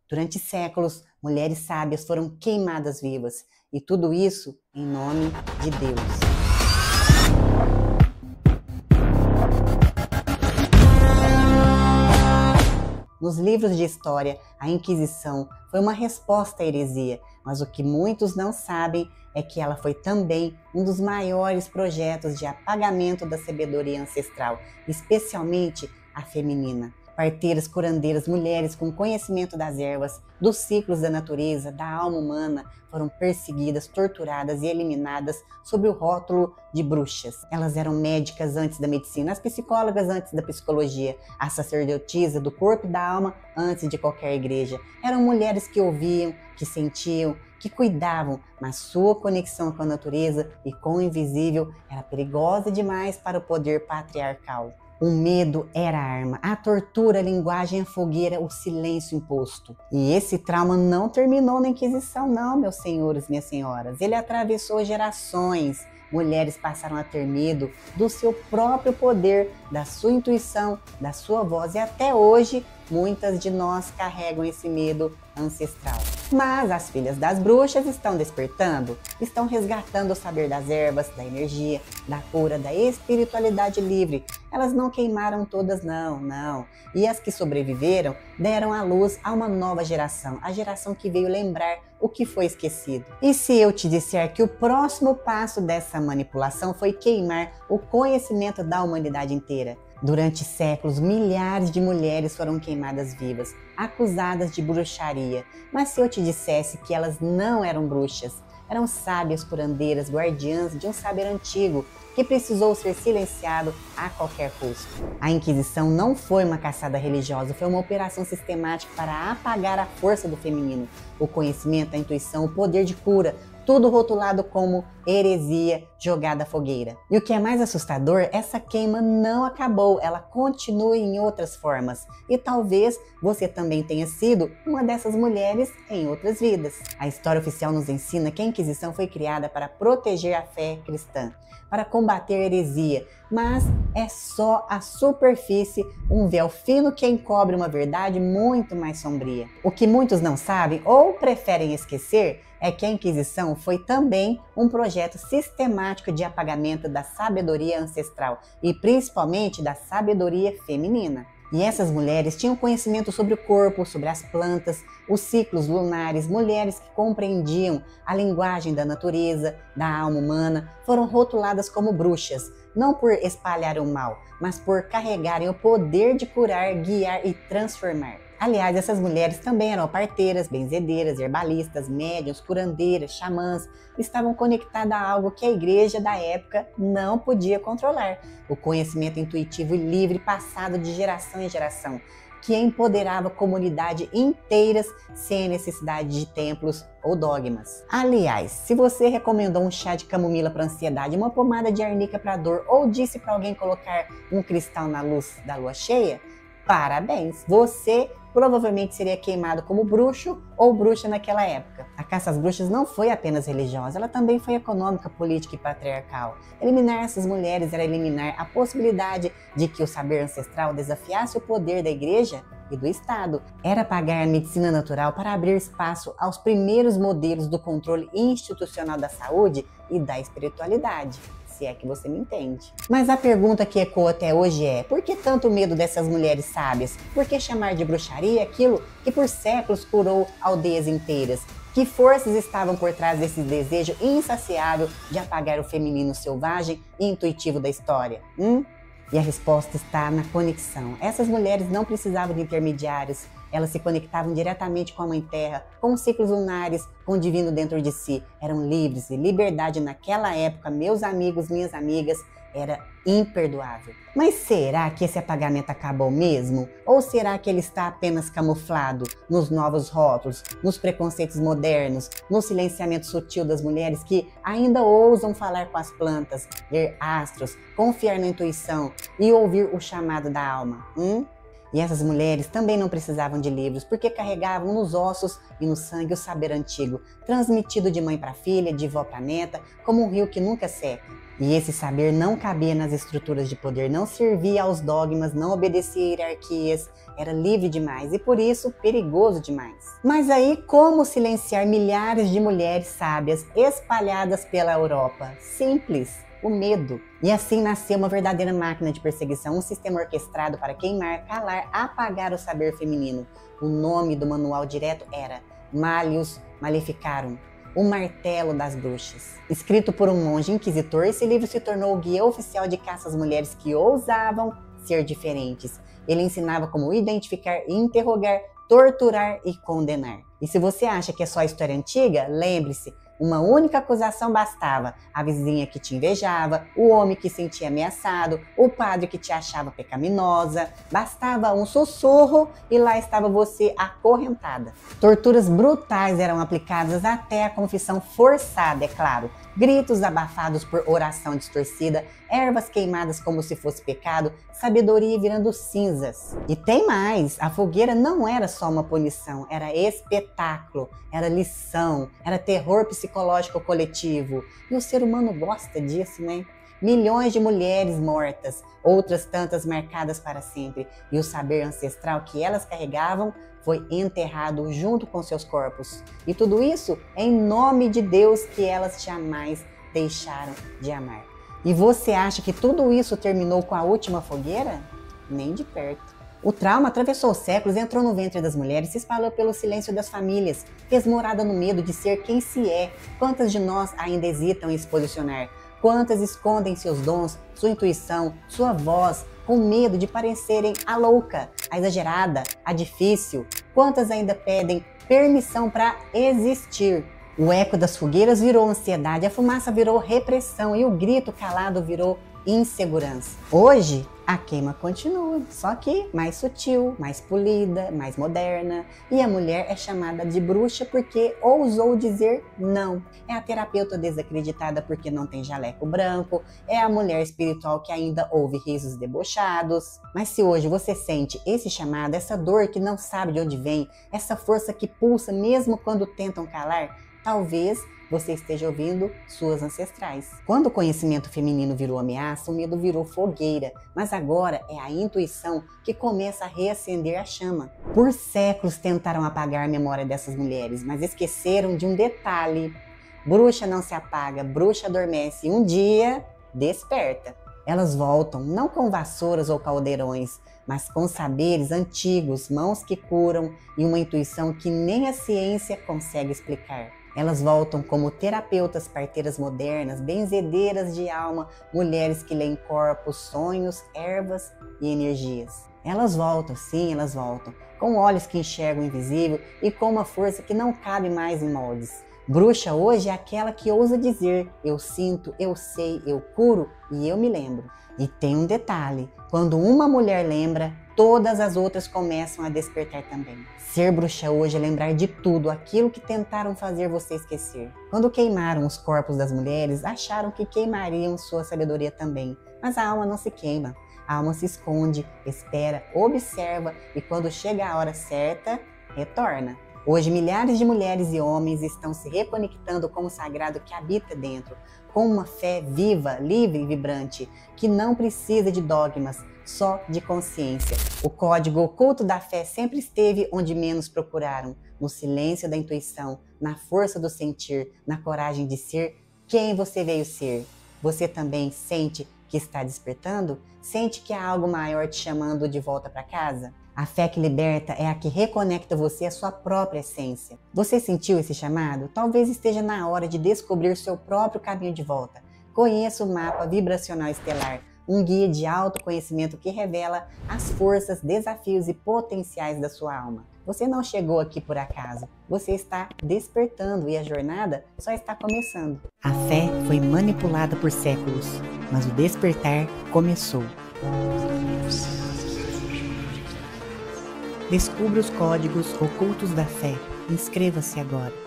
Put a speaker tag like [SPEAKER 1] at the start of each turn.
[SPEAKER 1] Durante séculos, mulheres sábias foram queimadas vivas, e tudo isso em nome de Deus. Nos livros de história, a Inquisição foi uma resposta à heresia, mas o que muitos não sabem é que ela foi também um dos maiores projetos de apagamento da sabedoria ancestral, especialmente a feminina. Parteiras, curandeiras, mulheres com conhecimento das ervas, dos ciclos da natureza, da alma humana, foram perseguidas, torturadas e eliminadas sob o rótulo de bruxas. Elas eram médicas antes da medicina, as psicólogas antes da psicologia, a sacerdotisa do corpo e da alma antes de qualquer igreja. Eram mulheres que ouviam, que sentiam, que cuidavam, mas sua conexão com a natureza e com o invisível era perigosa demais para o poder patriarcal. O medo era a arma, a tortura, a linguagem, a fogueira, o silêncio imposto. E esse trauma não terminou na Inquisição não, meus senhores e minhas senhoras. Ele atravessou gerações. Mulheres passaram a ter medo do seu próprio poder, da sua intuição, da sua voz. E até hoje, muitas de nós carregam esse medo ancestral. Mas as filhas das bruxas estão despertando, estão resgatando o saber das ervas, da energia, da cura, da espiritualidade livre. Elas não queimaram todas não. E as que sobreviveram deram à luz a uma nova geração, a geração que veio lembrar o que foi esquecido. E se eu te disser que o próximo passo dessa manipulação foi queimar o conhecimento da humanidade inteira? Durante séculos, milhares de mulheres foram queimadas vivas, acusadas de bruxaria. Mas se eu te dissesse que elas não eram bruxas, eram sábias curandeiras, guardiãs de um saber antigo, que precisou ser silenciado a qualquer custo. A Inquisição não foi uma caçada religiosa, foi uma operação sistemática para apagar a força do feminino, o conhecimento, a intuição, o poder de cura, tudo rotulado como heresia jogada à fogueira. E o que é mais assustador, essa queima não acabou, ela continua em outras formas. E talvez você também tenha sido uma dessas mulheres em outras vidas. A história oficial nos ensina que a Inquisição foi criada para proteger a fé cristã, para combater a heresia, mas é só a superfície, um véu fino que encobre uma verdade muito mais sombria. O que muitos não sabem ou preferem esquecer é que a Inquisição foi também um projeto sistemático de apagamento da sabedoria ancestral e principalmente da sabedoria feminina. E essas mulheres tinham conhecimento sobre o corpo, sobre as plantas, os ciclos lunares. Mulheres que compreendiam a linguagem da natureza, da alma humana, foram rotuladas como bruxas, não por espalhar o mal, mas por carregarem o poder de curar, guiar e transformar. Aliás, essas mulheres também eram parteiras, benzedeiras, herbalistas, médiuns, curandeiras, xamãs. Estavam conectadas a algo que a igreja da época não podia controlar. O conhecimento intuitivo e livre passado de geração em geração, que empoderava comunidades inteiras sem necessidade de templos ou dogmas. Aliás, se você recomendou um chá de camomila para ansiedade, uma pomada de arnica para dor ou disse para alguém colocar um cristal na luz da lua cheia, parabéns! Você provavelmente seria queimado como bruxo ou bruxa naquela época. A caça às bruxas não foi apenas religiosa, ela também foi econômica, política e patriarcal. Eliminar essas mulheres era eliminar a possibilidade de que o saber ancestral desafiasse o poder da igreja e do Estado. Era apagar a medicina natural para abrir espaço aos primeiros modelos do controle institucional da saúde e da espiritualidade. Se é que você me entende. Mas a pergunta que ecoa até hoje é: por que tanto medo dessas mulheres sábias? Por que chamar de bruxaria aquilo que por séculos curou aldeias inteiras? Que forças estavam por trás desse desejo insaciável de apagar o feminino selvagem e intuitivo da história? E a resposta está na conexão. Essas mulheres não precisavam de intermediários. Elas se conectavam diretamente com a Mãe Terra, com os ciclos lunares, com o divino dentro de si. Eram livres e liberdade naquela época, meus amigos, minhas amigas, era imperdoável. Mas será que esse apagamento acabou mesmo? Ou será que ele está apenas camuflado nos novos rótulos, nos preconceitos modernos, no silenciamento sutil das mulheres que ainda ousam falar com as plantas, ler astros, confiar na intuição e ouvir o chamado da alma? E essas mulheres também não precisavam de livros, porque carregavam nos ossos e no sangue o saber antigo, transmitido de mãe para filha, de vó para neta, como um rio que nunca seca. E esse saber não cabia nas estruturas de poder, não servia aos dogmas, não obedecia a hierarquias, era livre demais e por isso perigoso demais. Mas aí, como silenciar milhares de mulheres sábias espalhadas pela Europa? Simples. O medo. E assim nasceu uma verdadeira máquina de perseguição, um sistema orquestrado para queimar, calar, apagar o saber feminino. O nome do manual direto era Malleus Maleficarum, o martelo das bruxas. Escrito por um monge inquisitor, esse livro se tornou o guia oficial de caça às mulheres que ousavam ser diferentes. Ele ensinava como identificar, interrogar, torturar e condenar. E se você acha que é só história antiga, lembre-se, uma única acusação bastava: a vizinha que te invejava, o homem que se sentia ameaçado, o padre que te achava pecaminosa. Bastava um sussurro e lá estava você acorrentada. Torturas brutais eram aplicadas até a confissão forçada, é claro. Gritos abafados por oração distorcida, ervas queimadas como se fosse pecado, sabedoria virando cinzas. E tem mais, a fogueira não era só uma punição, era espetáculo, era lição, era terror psicológico coletivo. E o ser humano gosta disso, né? Milhões de mulheres mortas, outras tantas marcadas para sempre. E o saber ancestral que elas carregavam foi enterrado junto com seus corpos. E tudo isso em nome de Deus que elas jamais deixaram de amar. E você acha que tudo isso terminou com a última fogueira? Nem de perto. O trauma atravessou os séculos, entrou no ventre das mulheres, se espalhou pelo silêncio das famílias, fez morada no medo de ser quem se é. Quantas de nós ainda hesitam em se posicionar? Quantas escondem seus dons, sua intuição, sua voz, com medo de parecerem a louca, a exagerada, a difícil? Quantas ainda pedem permissão para existir? O eco das fogueiras virou ansiedade, a fumaça virou repressão e o grito calado virou insegurança. Hoje, a queima continua, só que mais sutil, mais polida, mais moderna. E a mulher é chamada de bruxa porque ousou dizer não. É a terapeuta desacreditada porque não tem jaleco branco. É a mulher espiritual que ainda ouve risos debochados. Mas se hoje você sente esse chamado, essa dor que não sabe de onde vem, essa força que pulsa mesmo quando tentam calar, talvez você esteja ouvindo suas ancestrais. Quando o conhecimento feminino virou ameaça, o medo virou fogueira. Mas agora é a intuição que começa a reacender a chama. Por séculos tentaram apagar a memória dessas mulheres, mas esqueceram de um detalhe. Bruxa não se apaga, bruxa adormece e um dia desperta. Elas voltam, não com vassouras ou caldeirões, mas com saberes antigos, mãos que curam e uma intuição que nem a ciência consegue explicar. Elas voltam como terapeutas, parteiras modernas, benzedeiras de alma, mulheres que leem corpos, sonhos, ervas e energias. Elas voltam, sim, elas voltam, com olhos que enxergam o invisível e com uma força que não cabe mais em moldes. Bruxa hoje é aquela que ousa dizer: eu sinto, eu sei, eu curo e eu me lembro. E tem um detalhe, quando uma mulher lembra, todas as outras começam a despertar também. Ser bruxa hoje é lembrar de tudo aquilo que tentaram fazer você esquecer. Quando queimaram os corpos das mulheres, acharam que queimariam sua sabedoria também. Mas a alma não se queima. A alma se esconde, espera, observa e quando chega a hora certa, retorna. Hoje, milhares de mulheres e homens estão se reconectando com o sagrado que habita dentro, com uma fé viva, livre e vibrante, que não precisa de dogmas, só de consciência. O código oculto da fé sempre esteve onde menos procuraram, no silêncio da intuição, na força do sentir, na coragem de ser quem você veio ser. Você também sente que está despertando? Sente que há algo maior te chamando de volta para casa? A fé que liberta é a que reconecta você à sua própria essência. Você sentiu esse chamado? Talvez esteja na hora de descobrir seu próprio caminho de volta. Conheça o mapa vibracional estelar, um guia de autoconhecimento que revela as forças, desafios e potenciais da sua alma. Você não chegou aqui por acaso, você está despertando e a jornada só está começando. A fé foi manipulada por séculos, mas o despertar começou. Descubra os códigos ocultos da fé. Inscreva-se agora.